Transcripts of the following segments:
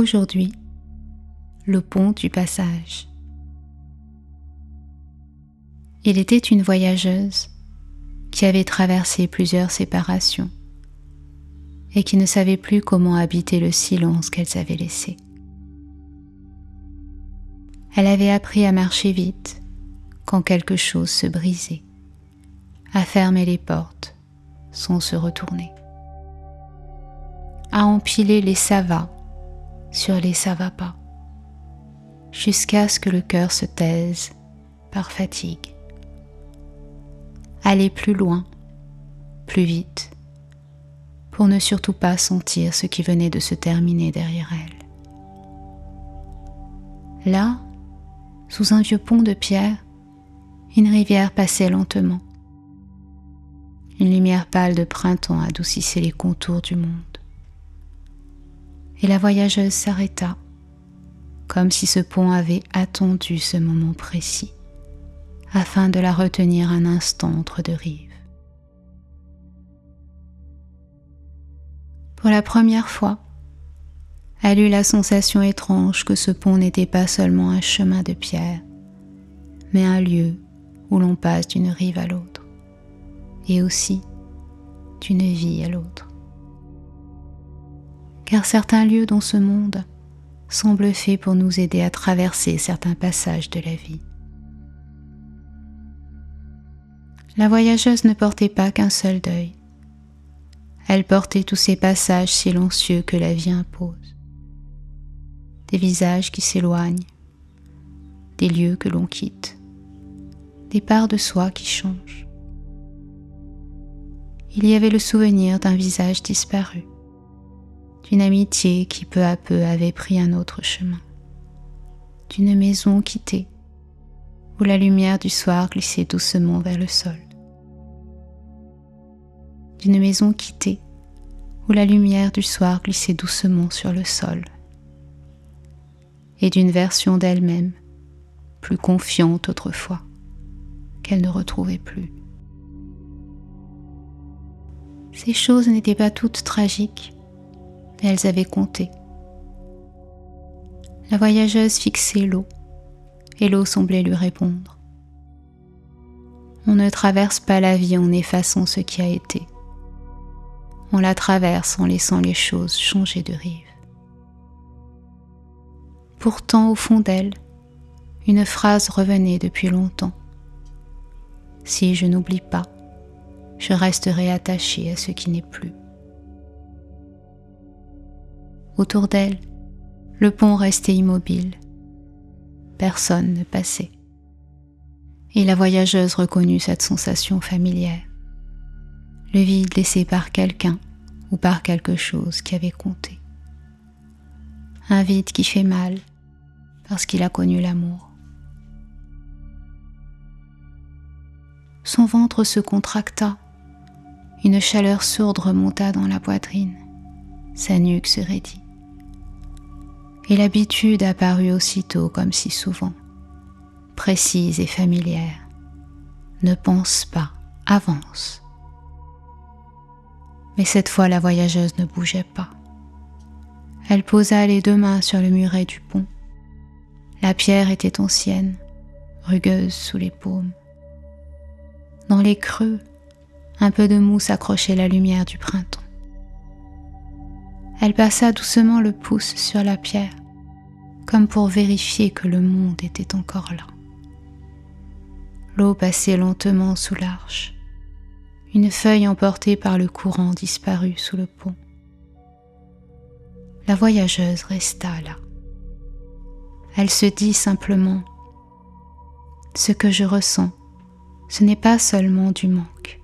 Aujourd'hui, le pont du passage. Il était une voyageuse qui avait traversé plusieurs séparations et qui ne savait plus comment habiter le silence qu'elles avaient laissé. Elle avait appris à marcher vite quand quelque chose se brisait, à fermer les portes sans se retourner, à empiler les ça va sur les ça va pas, jusqu'à ce que le cœur se taise par fatigue. Aller plus loin, plus vite, pour ne surtout pas sentir ce qui venait de se terminer derrière elle. Là, sous un vieux pont de pierre, une rivière passait lentement. Une lumière pâle de printemps adoucissait les contours du monde. Et la voyageuse s'arrêta, comme si ce pont avait attendu ce moment précis, afin de la retenir un instant entre deux rives. Pour la première fois, elle eut la sensation étrange que ce pont n'était pas seulement un chemin de pierre, mais un lieu où l'on passe d'une rive à l'autre, et aussi d'une vie à l'autre. Car certains lieux dans ce monde semblent faits pour nous aider à traverser certains passages de la vie. La voyageuse ne portait pas qu'un seul deuil. Elle portait tous ces passages silencieux que la vie impose. Des visages qui s'éloignent, des lieux que l'on quitte, des parts de soi qui changent. Il y avait le souvenir d'un visage disparu, d'une amitié qui peu à peu avait pris un autre chemin, d'une maison quittée, où la lumière du soir glissait doucement vers le sol, d'une maison quittée, où la lumière du soir glissait doucement sur le sol, et d'une version d'elle-même, plus confiante autrefois, qu'elle ne retrouvait plus. Ces choses n'étaient pas toutes tragiques, mais elles avaient compté. La voyageuse fixait l'eau, et l'eau semblait lui répondre. On ne traverse pas la vie en effaçant ce qui a été. On la traverse en laissant les choses changer de rive. Pourtant, au fond d'elle, une phrase revenait depuis longtemps. Si je n'oublie pas, je resterai attachée à ce qui n'est plus. Autour d'elle, le pont restait immobile. Personne ne passait. Et la voyageuse reconnut cette sensation familière. Le vide laissé par quelqu'un ou par quelque chose qui avait compté. Un vide qui fait mal parce qu'il a connu l'amour. Son ventre se contracta. Une chaleur sourde remonta dans la poitrine. Sa nuque se raidit. Et l'habitude apparut aussitôt comme si souvent, précise et familière. Ne pense pas, avance. Mais cette fois, la voyageuse ne bougeait pas. Elle posa les deux mains sur le muret du pont. La pierre était ancienne, rugueuse sous les paumes. Dans les creux, un peu de mousse accrochait la lumière du printemps. Elle passa doucement le pouce sur la pierre, comme pour vérifier que le monde était encore là. L'eau passait lentement sous l'arche. Une feuille emportée par le courant disparut sous le pont. La voyageuse resta là. Elle se dit simplement « Ce que je ressens, ce n'est pas seulement du manque.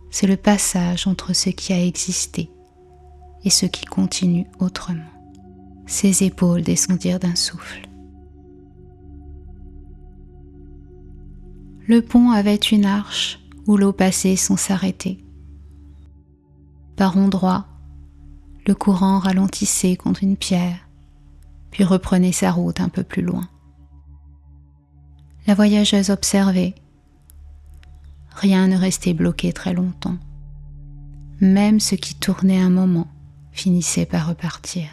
C'est le passage entre ce qui a existé et ce qui continue autrement. » Ses épaules descendirent d'un souffle. Le pont avait une arche où l'eau passait sans s'arrêter. Par endroits, le courant ralentissait contre une pierre, puis reprenait sa route un peu plus loin. La voyageuse observait. Rien ne restait bloqué très longtemps. Même ce qui tournait un moment finissait par repartir.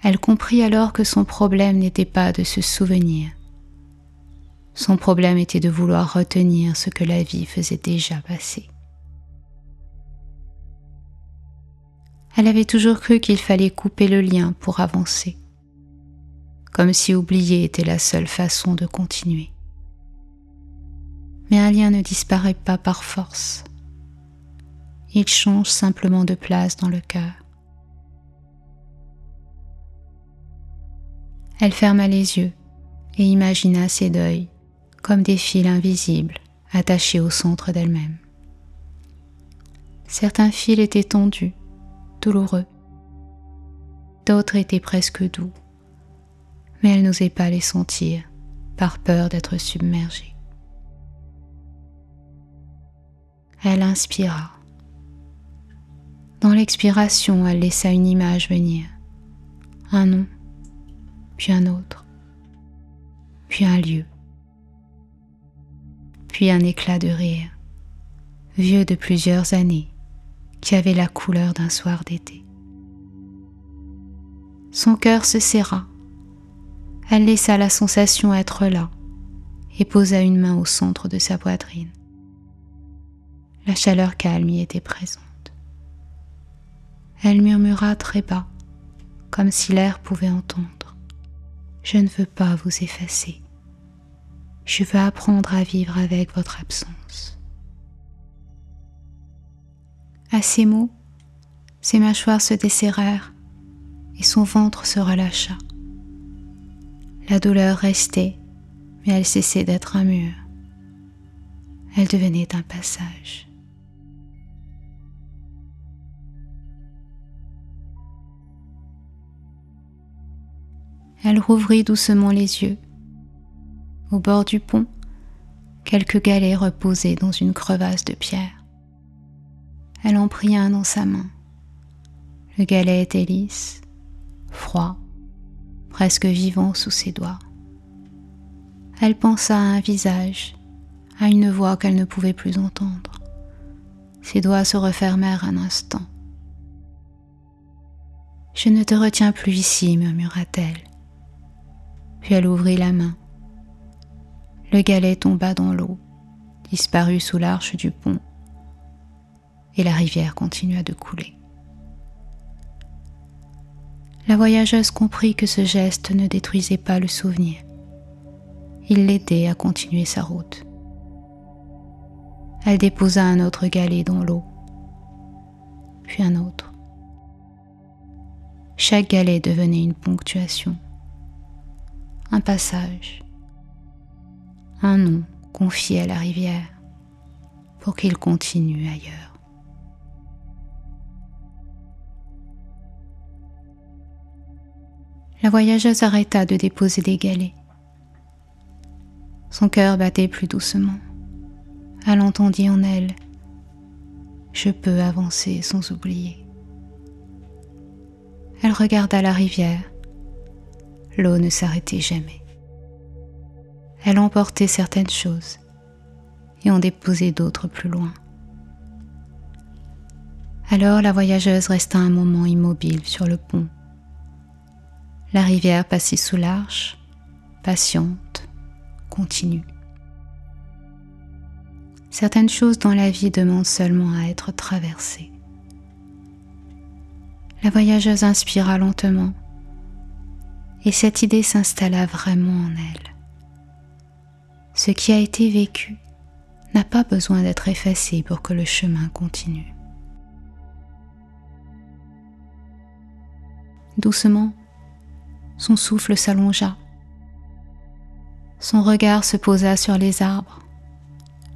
Elle comprit alors que son problème n'était pas de se souvenir. Son problème était de vouloir retenir ce que la vie faisait déjà passer. Elle avait toujours cru qu'il fallait couper le lien pour avancer, comme si oublier était la seule façon de continuer. Mais un lien ne disparaît pas par force. Il change simplement de place dans le cœur. Elle ferma les yeux et imagina ses deuils comme des fils invisibles attachés au centre d'elle-même. Certains fils étaient tendus, douloureux. D'autres étaient presque doux, mais elle n'osait pas les sentir par peur d'être submergée. Elle inspira. Dans l'expiration, elle laissa une image venir, un nom, puis un autre, puis un lieu, puis un éclat de rire, vieux de plusieurs années, qui avait la couleur d'un soir d'été. Son cœur se serra. Elle laissa la sensation être là et posa une main au centre de sa poitrine. La chaleur calme y était présente. Elle murmura très bas, comme si l'air pouvait entendre. « Je ne veux pas vous effacer. Je veux apprendre à vivre avec votre absence. » À ces mots, ses mâchoires se desserrèrent et son ventre se relâcha. La douleur restait, mais elle cessait d'être un mur. Elle devenait un passage. Elle rouvrit doucement les yeux. Au bord du pont, quelques galets reposaient dans une crevasse de pierre. Elle en prit un dans sa main. Le galet était lisse, froid, presque vivant sous ses doigts. Elle pensa à un visage, à une voix qu'elle ne pouvait plus entendre. Ses doigts se refermèrent un instant. « Je ne te retiens plus ici, murmura-t-elle. Puis elle ouvrit la main. Le galet tomba dans l'eau, disparut sous l'arche du pont, et la rivière continua de couler. La voyageuse comprit que ce geste ne détruisait pas le souvenir. Il l'aidait à continuer sa route. Elle déposa un autre galet dans l'eau, puis un autre. Chaque galet devenait une ponctuation, un passage, un nom confié à la rivière pour qu'il continue ailleurs. La voyageuse arrêta de déposer des galets. Son cœur battait plus doucement. Elle entendit en elle « Je peux avancer sans oublier ». Elle regarda la rivière. L'eau ne s'arrêtait jamais. Elle emportait certaines choses et en déposait d'autres plus loin. Alors la voyageuse resta un moment immobile sur le pont. La rivière passait sous l'arche, patiente, continue. Certaines choses dans la vie demandent seulement à être traversées. La voyageuse inspira lentement et cette idée s'installa vraiment en elle. Ce qui a été vécu n'a pas besoin d'être effacé pour que le chemin continue. Doucement, son souffle s'allongea. Son regard se posa sur les arbres,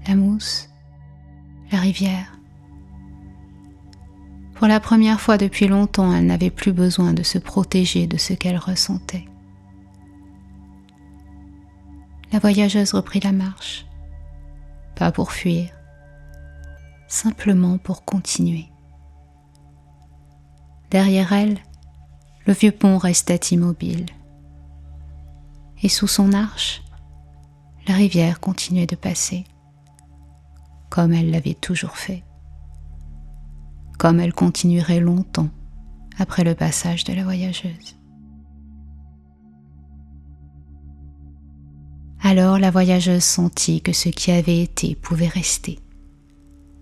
la mousse, la rivière. Pour la première fois depuis longtemps, elle n'avait plus besoin de se protéger de ce qu'elle ressentait. La voyageuse reprit la marche, pas pour fuir, simplement pour continuer. Derrière elle, le vieux pont restait immobile. Et sous son arche, la rivière continuait de passer, comme elle l'avait toujours fait, comme elle continuerait longtemps après le passage de la voyageuse. Alors la voyageuse sentit que ce qui avait été pouvait rester,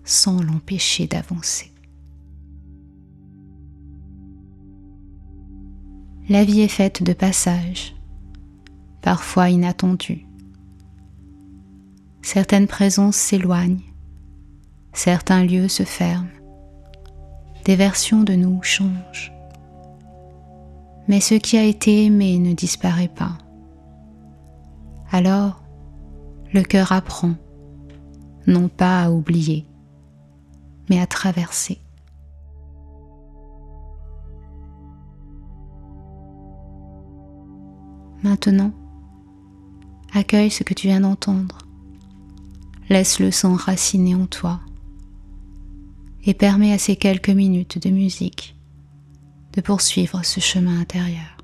sans l'empêcher d'avancer. La vie est faite de passages, parfois inattendus. Certaines présences s'éloignent, certains lieux se ferment, des versions de nous changent. Mais ce qui a été aimé ne disparaît pas. Alors, le cœur apprend, non pas à oublier, mais à traverser. Maintenant, accueille ce que tu viens d'entendre, laisse-le s'enraciner en toi et permets à ces quelques minutes de musique de poursuivre ce chemin intérieur.